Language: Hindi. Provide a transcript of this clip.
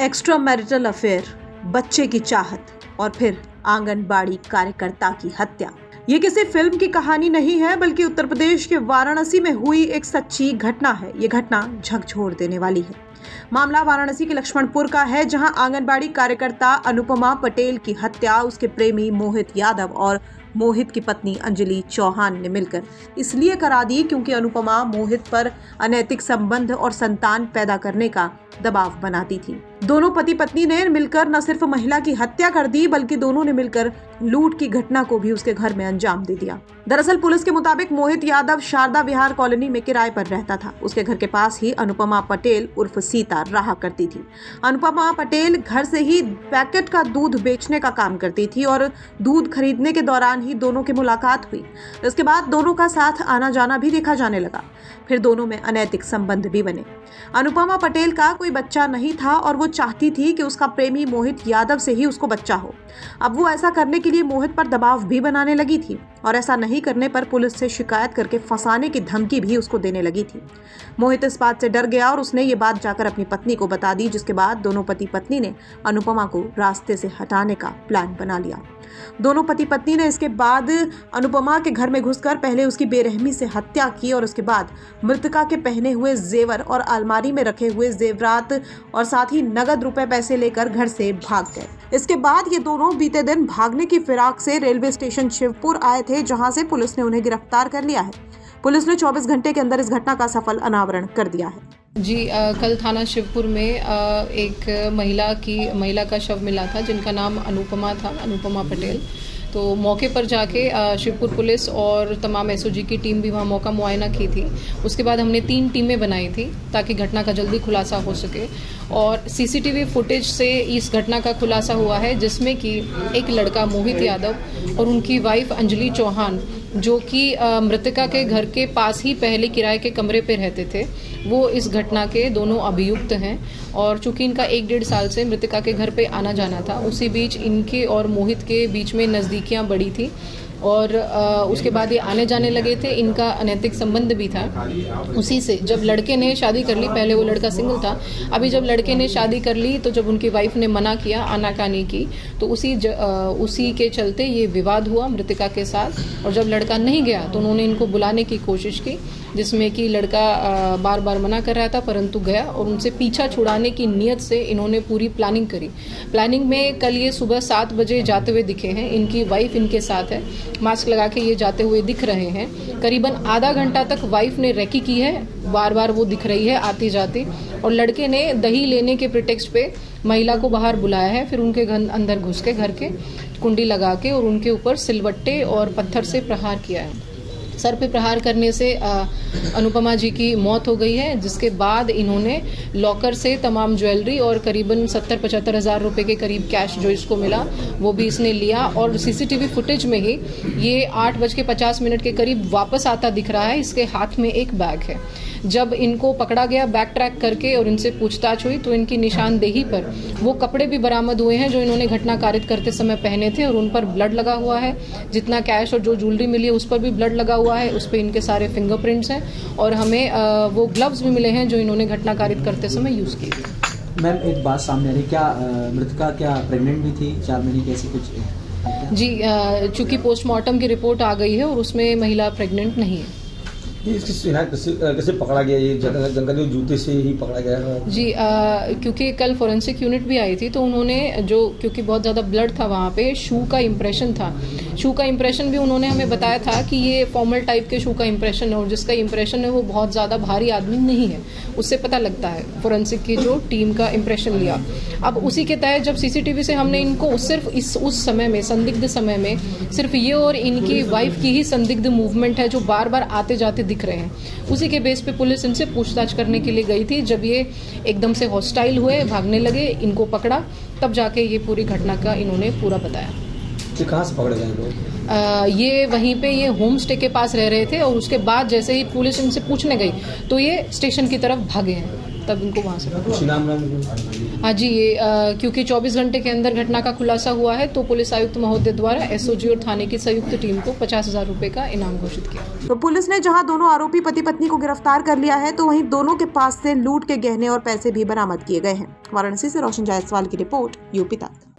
एक्स्ट्रा मैरिटल अफेयर, बच्चे की चाहत और फिर आंगनबाड़ी कार्यकर्ता की हत्या। ये किसी फिल्म की कहानी नहीं है, बल्कि उत्तर प्रदेश के वाराणसी में हुई एक सच्ची घटना है। ये घटना झकझोर देने वाली है। मामला वाराणसी के लक्ष्मणपुर का है, जहां आंगनबाड़ी कार्यकर्ता अनुपमा पटेल की हत्या उसके प्रेमी मोहित यादव और मोहित की पत्नी अंजलि चौहान ने मिलकर इसलिए करा दी क्योंकि अनुपमा मोहित पर अनैतिक संबंध और संतान पैदा करने का दबाव बनाती थी। दोनों पति पत्नी ने मिलकर न सिर्फ महिला की हत्या कर दी, बल्कि दोनों ने मिलकर लूट की घटना को भी उसके घर में अंजाम दे दिया। दरअसल पुलिस के मुताबिक मोहित यादव शारदा विहार कॉलोनी में किराए पर रहता था। उसके घर के पास ही अनुपमा पटेल उर्फ सीता रहा करती थी। अनुपमा पटेल घर से ही पैकेट का दूध बेचने का काम करती थी और दूध खरीदने के दौरान ही दोनों की मुलाकात हुई। इसके बाद दोनों का साथ आना जाना भी देखा जाने लगा। फिर दोनों में अनैतिक संबंध भी बने। अनुपमा पटेल का कोई बच्चा नहीं था और वो चाहती थी कि उसका प्रेमी मोहित यादव से ही उसको बच्चा हो। अब वो ऐसा करने के लिए मोहित पर दबाव भी बनाने लगी थी और ऐसा नहीं करने पर पुलिस से शिकायत करके फंसाने की धमकी भी उसको देने लगी थी। मोहित इस बात से डर गया और उसने ये बात जाकर अपनी पत्नी को बता दी, जिसके बाद दोनों पति पत्नी ने अनुपमा को रास्ते से हटाने का प्लान बना लिया। दोनों पति पत्नी ने इसके बाद अनुपमा के घर में घुसकर पहले उसकी बेरहमी से हत्या की और उसके बाद मृतका के पहने हुए जेवर और अलमारी में रखे हुए जेवरात और साथ ही नगद रुपए पैसे लेकर घर से भाग गए। इसके बाद ये दोनों बीते दिन भागने की फिराक से रेलवे स्टेशन शिवपुर आए थे, जहां से पुलिस ने उन्हें गिरफ्तार कर लिया है। पुलिस ने 24 घंटे के अंदर इस घटना का सफल अनावरण कर दिया है। जी कल थाना शिवपुर में एक महिला का शव मिला था, जिनका नाम अनुपमा था, अनुपमा पटेल। तो मौके पर जाके शिवपुर पुलिस और तमाम एसओजी की टीम भी वहाँ मौका मुआयना की थी। उसके बाद हमने 3 टीमें बनाई थी ताकि घटना का जल्दी खुलासा हो सके और सीसीटीवी फुटेज से इस घटना का खुलासा हुआ है, जिसमें कि एक लड़का मोहित यादव और उनकी वाइफ अंजलि चौहान, जो कि मृतका के घर के पास ही पहले किराए के कमरे पे रहते थे, वो इस घटना के दोनों अभियुक्त हैं। और चूंकि इनका 1-1.5 साल से मृतका के घर पे आना जाना था, उसी बीच इनके और मोहित के बीच में नज़दीकियां बढ़ी थी और उसके बाद ये आने जाने लगे थे। इनका अनैतिक संबंध भी था। उसी से जब लड़के ने शादी कर ली, पहले वो लड़का सिंगल था, अभी जब लड़के ने शादी कर ली तो जब उनकी वाइफ ने मना किया, आनाकानी की, तो उसी के चलते ये विवाद हुआ मृतका के साथ। और जब लड़का नहीं गया तो उन्होंने इनको बुलाने की कोशिश की, जिसमें कि लड़का बार बार मना कर रहा था, परंतु गया और उनसे पीछा छुड़ाने की नीयत से इन्होंने पूरी प्लानिंग करी। प्लानिंग में कल ये सुबह 7 बजे जाते हुए दिखे हैं। इनकी वाइफ इनके साथ है, मास्क लगा के ये जाते हुए दिख रहे हैं। करीबन आधा घंटा तक वाइफ ने रेकी की है, बार बार वो दिख रही है आती जाती। और लड़के ने दही लेने के प्रिटेक्स्ट पे महिला को बाहर बुलाया है, फिर उनके अंदर घुस के घर के कुंडी लगा के और उनके ऊपर सिलवट्टे और पत्थर से प्रहार किया है। सर पे प्रहार करने से अनुपमा जी की मौत हो गई है, जिसके बाद इन्होंने लॉकर से तमाम ज्वेलरी और करीबन 70-75 हज़ार रुपये के करीब कैश जो इसको मिला वो भी इसने लिया। और सीसीटीवी फुटेज में ही ये 8:50 के करीब वापस आता दिख रहा है। इसके हाथ में एक बैग है। जब इनको पकड़ा गया बैक ट्रैक करके और इनसे पूछताछ हुई तो इनकी निशानदेही पर वो कपड़े भी बरामद हुए हैं जो इन्होंने घटना कारित करते समय पहने थे और उन पर ब्लड लगा हुआ है। जितना कैश और जो ज्वेलरी मिली है उस पर भी ब्लड लगा हुआ है, उस पर इनके सारे फिंगरप्रिंट्स हैं और हमें वो ग्लव्स भी मिले हैं जो इन्होंने घटना कारित करते समय यूज़ की थी। मैम एक बात सामने आ रही, क्या मृतका क्या प्रेग्नेंट भी थी 4 महीने की, ऐसी कुछ? जी चूंकि पोस्टमार्टम की रिपोर्ट आ गई है और उसमें महिला प्रेग्नेंट नहीं है। कैसे पकड़ा गया? ये जंगली जूते से ही पकड़ा गया है? जी क्योंकि कल फोरेंसिक यूनिट भी आई थी तो उन्होंने क्योंकि बहुत ज़्यादा ब्लड था वहाँ पे, शू का इम्प्रेशन था। शू का इम्प्रेशन भी उन्होंने हमें बताया था कि ये फॉर्मल टाइप के शू का इम्प्रेशन है और जिसका इम्प्रेशन है वो बहुत ज़्यादा भारी आदमी नहीं है, उससे पता लगता है फोरेंसिक की जो टीम का इम्प्रेशन लिया। अब उसी के तहत जब सीसीटीवी से हमने इनको सिर्फ उस समय में, संदिग्ध समय में, सिर्फ ये और इनकी वाइफ की ही संदिग्ध मूवमेंट है जो बार बार आते जाते दिख रहे हैं, उसी के बेस पे पुलिस इनसे पूछताछ करने के लिए गई थी। जब ये एकदम से हॉस्टाइल हुए, भागने लगे, इनको पकड़ा, तब जाके ये पूरी घटना का इन्होंने पूरा बताया। कहाँ से पकड़े गए लोग? ये वहीं पे ये होम स्टे के पास रह रहे थे और उसके बाद जैसे ही पुलिस इनसे पूछने गई तो ये स्टेशन की तरफ भागे हैं। तब इनको वहाँ से पकड़ा। कुछ नाम नाम हाँ जी, ये क्योंकि 24 घंटे के अंदर घटना का खुलासा हुआ है तो पुलिस आयुक्त महोदय द्वारा एसओजी और थाने की संयुक्त टीम को 50,000 रुपए का इनाम घोषित किया। तो पुलिस ने जहां दोनों आरोपी पति पत्नी को गिरफ्तार कर लिया है, तो वहीं दोनों के पास से लूट के गहने और पैसे भी बरामद किए गए हैं। वाराणसी से रोशन जायसवाल की रिपोर्ट, यूपी तक।